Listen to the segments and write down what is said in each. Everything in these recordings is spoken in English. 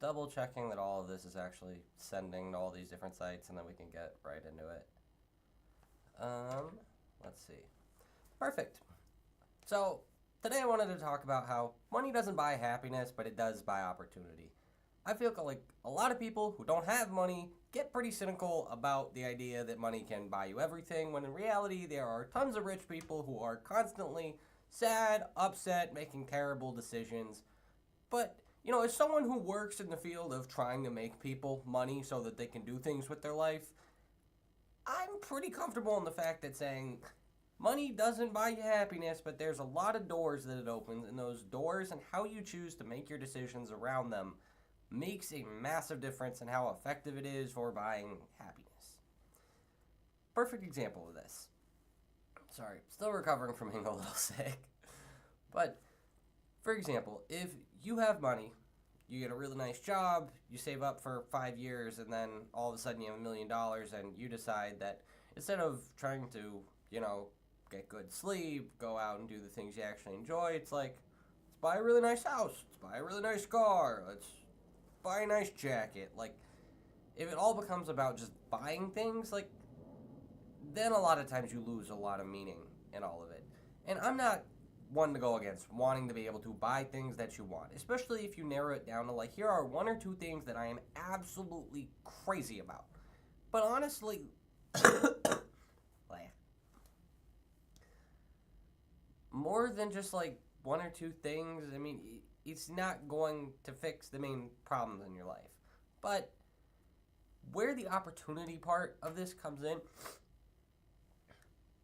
double checking that all of this is actually sending to all these different sites, and then we can get right into it. Um, let's see. Perfect. So, today I wanted to talk about how money doesn't buy happiness, but it does buy opportunity. I feel like a lot of people who don't have money get pretty cynical about the idea that money can buy you everything, when in reality, there are tons of rich people who are constantly sad, upset, making terrible decisions. But, as someone who works in the field of trying to make people money so that they can do things with their life, I'm pretty comfortable in the fact that saying money doesn't buy you happiness, but there's a lot of doors that it opens, and those doors and how you choose to make your decisions around them makes a massive difference in how effective it is for buying happiness. Perfect example of this. Sorry, still recovering from being a little sick. But, for example, if you have money, you get a really nice job, you save up for 5 years, and then all of a sudden you have $1,000,000 and you decide that instead of trying to, get good sleep, go out and do the things you actually enjoy, it's like, let's buy a really nice house, let's buy a really nice car, let's buy a nice jacket. Like, if it all becomes about just buying things, then a lot of times you lose a lot of meaning in all of it. And I'm not one to go against wanting to be able to buy things that you want, especially if you narrow it down to here are one or two things that I am absolutely crazy about. But honestly, more than just one or two things, it's not going to fix the main problems in your life. But where the opportunity part of this comes in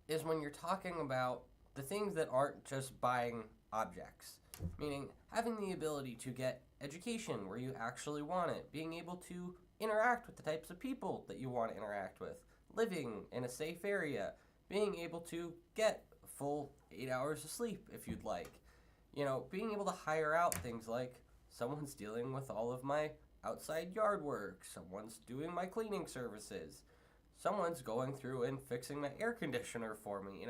is when you're talking about the things that aren't just buying objects, meaning having the ability to get education where you actually want it, being able to interact with the types of people that you want to interact with, living in a safe area, being able to get full 8 hours of sleep if you'd like, being able to hire out things like someone's dealing with all of my outside yard work, someone's doing my cleaning services, someone's going through and fixing my air conditioner for me.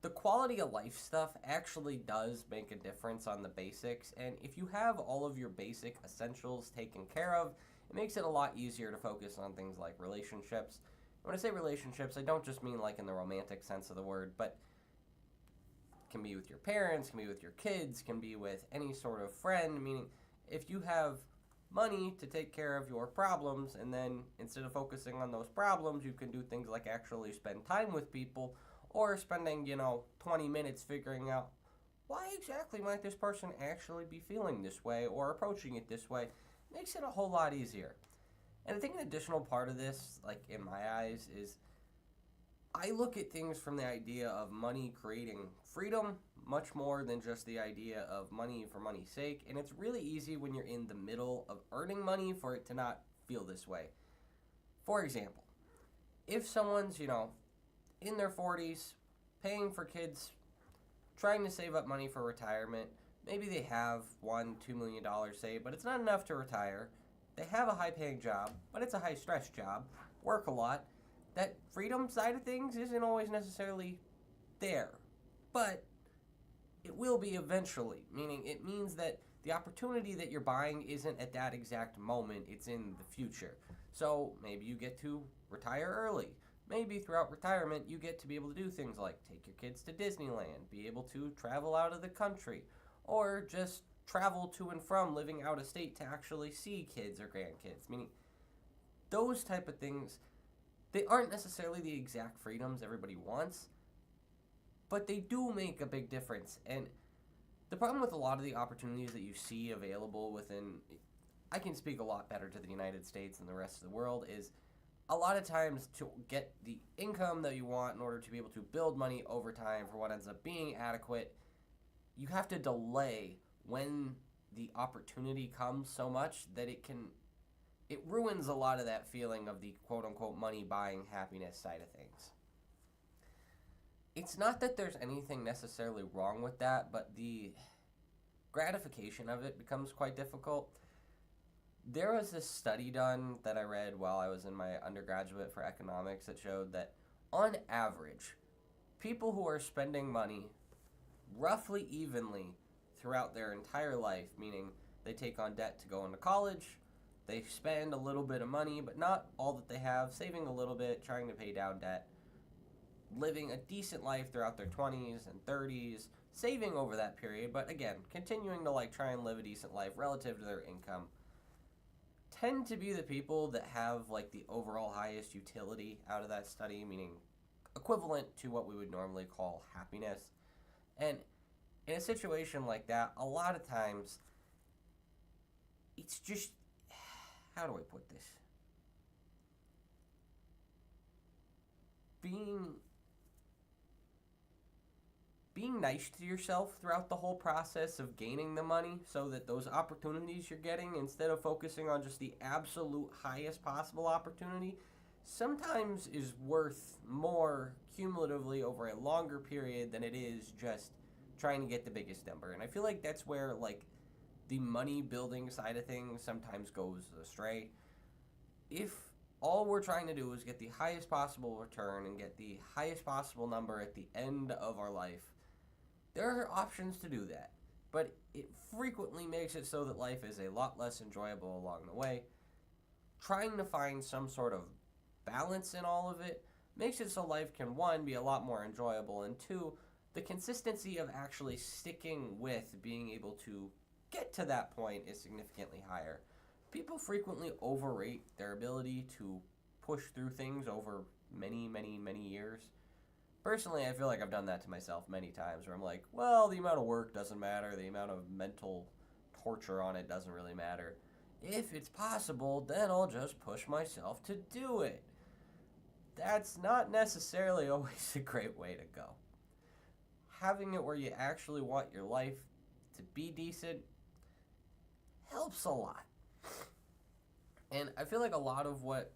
The quality of life stuff actually does make a difference on the basics, and if you have all of your basic essentials taken care of, it makes it a lot easier to focus on things like relationships. When I say relationships, I don't just mean in the romantic sense of the word, but it can be with your parents, can be with your kids, can be with any sort of friend, meaning if you have money to take care of your problems, and then instead of focusing on those problems, you can do things like actually spend time with people, or spending, 20 minutes figuring out why exactly might this person actually be feeling this way or approaching it this way, makes it a whole lot easier. And I think an additional part of this, in my eyes, is I look at things from the idea of money creating freedom much more than just the idea of money for money's sake. And it's really easy when you're in the middle of earning money for it to not feel this way. For example, if someone's, in their 40s, paying for kids, trying to save up money for retirement. Maybe they have $1-2 million saved, but it's not enough to retire. They have a high-paying job, but it's a high-stress job, work a lot. That freedom side of things isn't always necessarily there, but it will be eventually, meaning it means that the opportunity that you're buying isn't at that exact moment, it's in the future. So maybe you get to retire early. Maybe throughout retirement, you get to be able to do things like take your kids to Disneyland, be able to travel out of the country, or just travel to and from living out of state to actually see kids or grandkids. Meaning, those type of things, they aren't necessarily the exact freedoms everybody wants, but they do make a big difference. And the problem with a lot of the opportunities that you see available within, I can speak a lot better to the United States than the rest of the world, is a lot of times to get the income that you want in order to be able to build money over time for what ends up being adequate, you have to delay when the opportunity comes so much that it ruins a lot of that feeling of the quote-unquote money buying happiness side of things. It's not that there's anything necessarily wrong with that, but the gratification of it becomes quite difficult. There was this study done that I read while I was in my undergraduate for economics that showed that, on average, people who are spending money roughly evenly throughout their entire life, meaning They take on debt to go into college. They spend a little bit of money, but not all that they have, saving a little bit, trying to pay down debt, living a decent life throughout their 20s and 30s, saving over that period, but again, continuing to like try and live a decent life relative to their income, tend to be the people that have like the overall highest utility out of that study, meaning equivalent to what we would normally call happiness. And in a situation like that, a lot of times it's just, how do I put this? Being nice to yourself throughout the whole process of gaining the money, so that those opportunities you're getting, instead of focusing on just the absolute highest possible opportunity, sometimes is worth more cumulatively over a longer period than it is just trying to get the biggest number. And I feel like that's where like the money building side of things sometimes goes astray. If all we're trying to do is get the highest possible return and get the highest possible number at the end of our life, there are options to do that, but it frequently makes it so that life is a lot less enjoyable along the way. Trying to find some sort of balance in all of it makes it so life can, one, be a lot more enjoyable, and two, the consistency of actually sticking with being able to get to that point is significantly higher. People frequently overrate their ability to push through things over many, many, many years. Personally, I feel like I've done that to myself many times, where I'm like, well, the amount of work doesn't matter, the amount of mental torture on it doesn't really matter. If it's possible, then I'll just push myself to do it. That's not necessarily always a great way to go. Having it where you actually want your life to be decent helps a lot. And I feel like a lot of what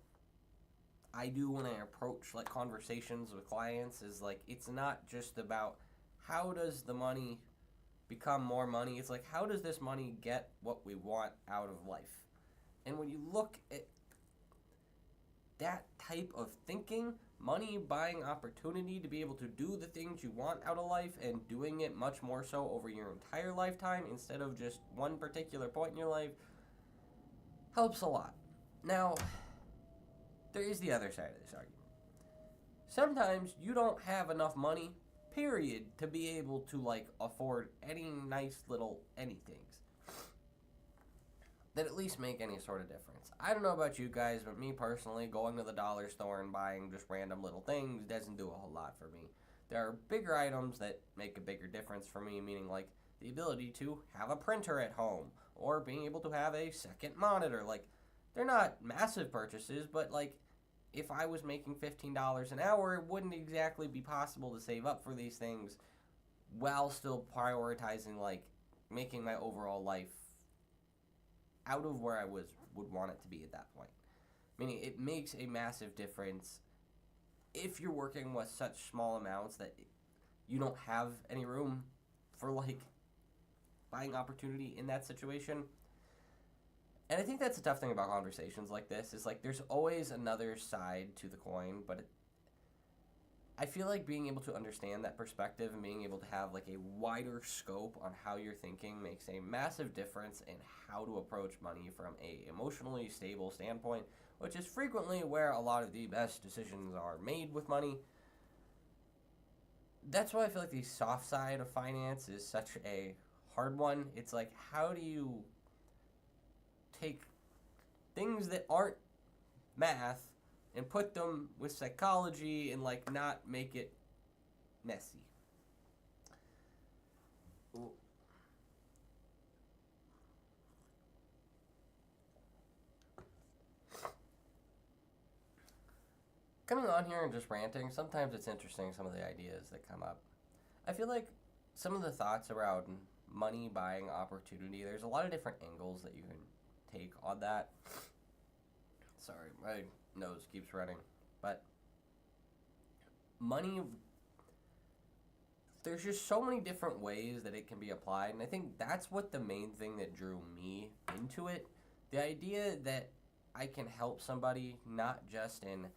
I do when I approach like conversations with clients is like, it's not just about how does the money become more money. It's like, how does this money get what we want out of life? And when you look at that type of thinking, money buying opportunity to be able to do the things you want out of life, and doing it much more so over your entire lifetime instead of just one particular point in your life, helps a lot. Now, there is the other side of this argument. Sometimes you don't have enough money, period, to be able to like afford any nice little anythings that at least make any sort of difference. I don't know about you guys, but me personally, going to the dollar store and buying just random little things doesn't do a whole lot for me. There are bigger items that make a bigger difference for me, meaning like the ability to have a printer at home, or being able to have a second monitor. Like, they're not massive purchases, but like, if I was making $15 an hour, it wouldn't exactly be possible to save up for these things while still prioritizing like making my overall life out of where I would want it to be at that point. Meaning it makes a massive difference if you're working with such small amounts that you don't have any room for like buying opportunity in that situation. And I think that's a tough thing about conversations like this, is like there's always another side to the coin, but I feel like being able to understand that perspective and being able to have like a wider scope on how you're thinking makes a massive difference in how to approach money from a emotionally stable standpoint, which is frequently where a lot of the best decisions are made with money. That's why I feel like the soft side of finance is such a hard one. It's like, how do you take things that aren't math and put them with psychology and like not make it messy? Ooh. Coming on here and just ranting, sometimes it's interesting, some of the ideas that come up. I feel like some of the thoughts around money buying opportunity, there's a lot of different angles that you can take on that. Sorry, my nose keeps running. But money, there's just so many different ways that it can be applied, and I think that's what the main thing that drew me into it. The idea that I can help somebody not just in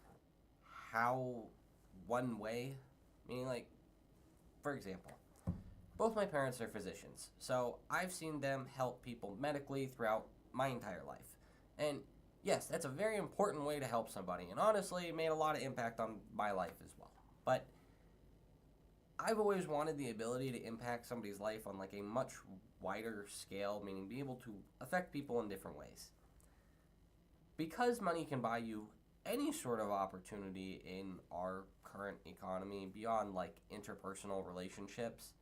how one way, meaning like, for example, Both my parents are physicians, so I've seen them help people medically throughout my entire life. And yes, that's a very important way to help somebody, and honestly, it made a lot of impact on my life as well. But I've always wanted the ability to impact somebody's life on like a much wider scale, meaning be able to affect people in different ways. Because money can buy you any sort of opportunity in our current economy beyond like interpersonal relationships,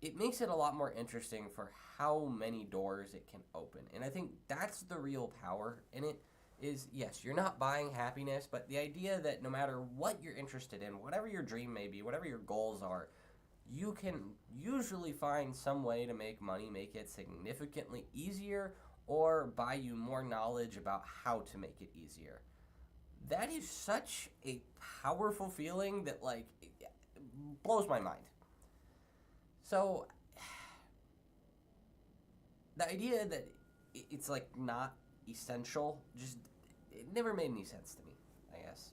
it makes it a lot more interesting for how many doors it can open. And I think that's the real power in it is, yes, you're not buying happiness, but the idea that no matter what you're interested in, whatever your dream may be, whatever your goals are, you can usually find some way to make money, make it significantly easier, or buy you more knowledge about how to make it easier. That is such a powerful feeling that, like, it blows my mind. So, the idea that it's, like, not essential, just, it never made any sense to me, I guess.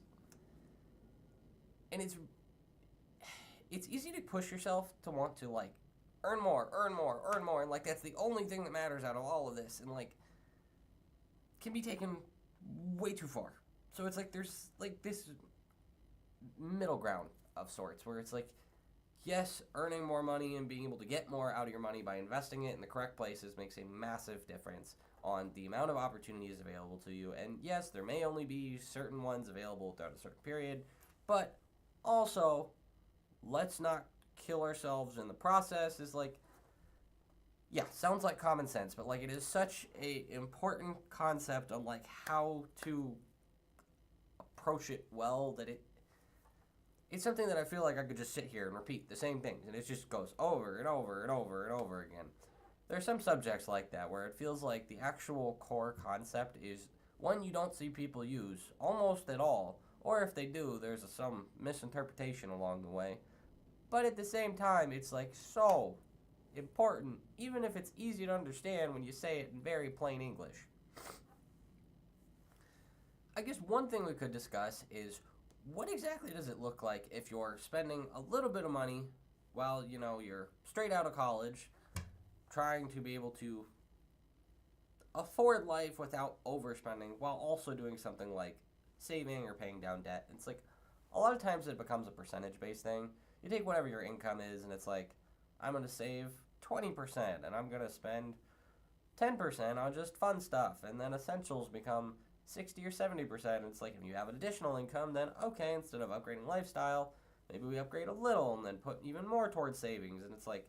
And it's easy to push yourself to want to, like, earn more, earn more, earn more, and, like, that's the only thing that matters out of all of this, and, like, can be taken way too far. So it's like there's, like, this middle ground of sorts where it's like, yes, earning more money and being able to get more out of your money by investing it in the correct places makes a massive difference on the amount of opportunities available to you. And yes, there may only be certain ones available throughout a certain period, but also, let's not kill ourselves in the process. Is like, yeah, sounds like common sense, but like it is such a important concept on like how to approach it well that it's something that I feel like I could just sit here and repeat the same things, and it just goes over and over and over and over again. There are some subjects like that where it feels like the actual core concept is one you don't see people use almost at all, or if they do, there's some misinterpretation along the way. But at the same time, it's like so important, even if it's easy to understand when you say it in very plain English. I guess one thing we could discuss is what exactly does it look like if you're spending a little bit of money while, you're straight out of college, trying to be able to afford life without overspending while also doing something like saving or paying down debt. It's like a lot of times it becomes a percentage-based thing. You take whatever your income is and it's like, I'm going to save 20% and I'm going to spend 10% on just fun stuff, and then essentials become 60 or 70%. And it's like, if you have an additional income, then okay, instead of upgrading lifestyle, maybe we upgrade a little and then put even more towards savings. And it's like,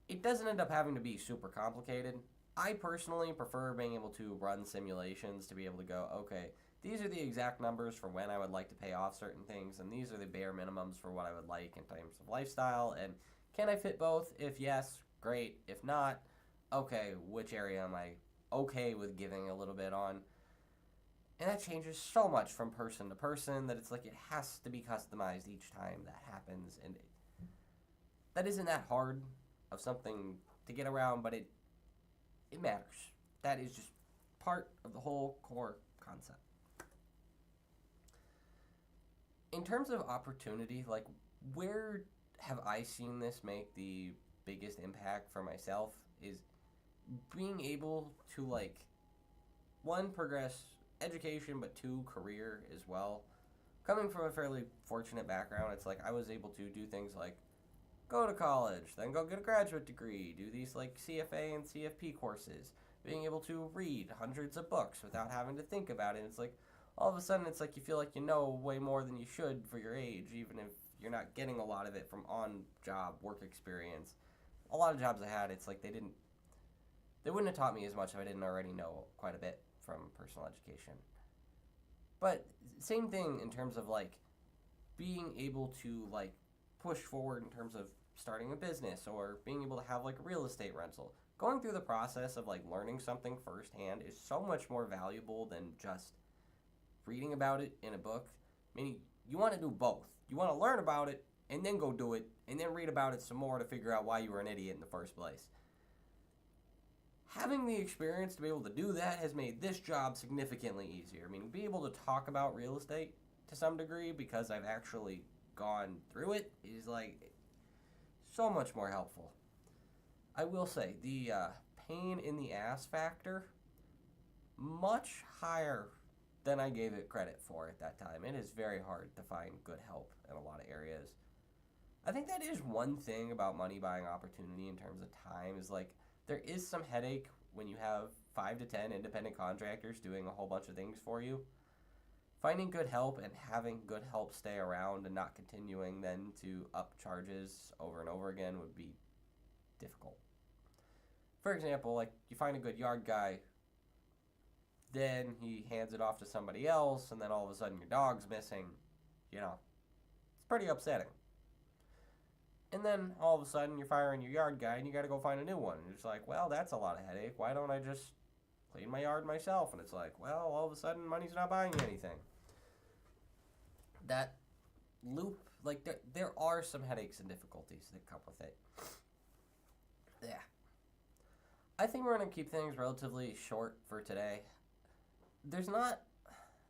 it doesn't end up having to be super complicated. I personally prefer being able to run simulations to be able to go, okay, these are the exact numbers for when I would like to pay off certain things, and these are the bare minimums for what I would like in terms of lifestyle, and can I fit both? If yes, great. If not, okay, which area am I okay with giving a little bit on? And that changes so much from person to person that it's like it has to be customized each time that happens, and that isn't that hard of something to get around, but it matters. That is just part of the whole core concept. In terms of opportunity, like, where have I seen this make the biggest impact for myself is being able to, like, one, progress education, but two, career as well. Coming from a fairly fortunate background, it's like I was able to do things like go to college, then go get a graduate degree, do these like CFA and CFP courses, being able to read hundreds of books without having to think about it. It's like all of a sudden it's like you feel like you know way more than you should for your age, even if you're not getting a lot of it from on-job work experience. A lot of jobs I had, it's like they wouldn't have taught me as much if I didn't already know quite a bit from personal education. But same thing in terms of like being able to like push forward in terms of starting a business or being able to have like a real estate rental. Going through the process of like learning something firsthand is so much more valuable than just reading about it in a book. Meaning you want to do both. You want to learn about it and then go do it and then read about it some more to figure out why you were an idiot in the first place. Having the experience to be able to do that has made this job significantly easier. I mean, be able to talk about real estate to some degree because I've actually gone through it is like, so much more helpful. I will say, the pain in the ass factor, much higher than I gave it credit for at that time. It is very hard to find good help in a lot of areas. I think that is one thing about money buying opportunity in terms of time is like there is some headache when you have 5 to 10 independent contractors doing a whole bunch of things for you. Finding good help and having good help stay around and not continuing then to up charges over and over again would be difficult. For example, like you find a good yard guy, then he hands it off to somebody else, and then all of a sudden your dog's missing. It's pretty upsetting. And then all of a sudden you're firing your yard guy and you got to go find a new one. And it's like, well, that's a lot of headache. Why don't I just clean my yard myself? And it's like, well, all of a sudden money's not buying you anything. That loop, like there are some headaches and difficulties that come with it. Yeah. I think we're going to keep things relatively short for today. There's not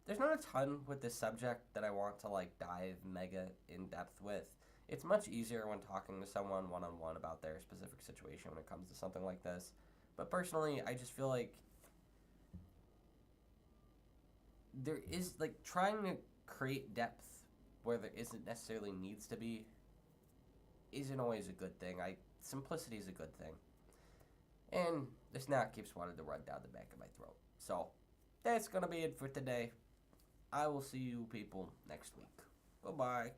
a ton with this subject that I want to like dive mega in depth with. It's much easier when talking to someone one-on-one about their specific situation when it comes to something like this. But personally, I just feel like there is, like, trying to create depth where there isn't necessarily needs to be isn't always a good thing. Simplicity is a good thing. And this knot keeps wanting to run down the back of my throat. So, that's going to be it for today. I will see you people next week. Bye-bye.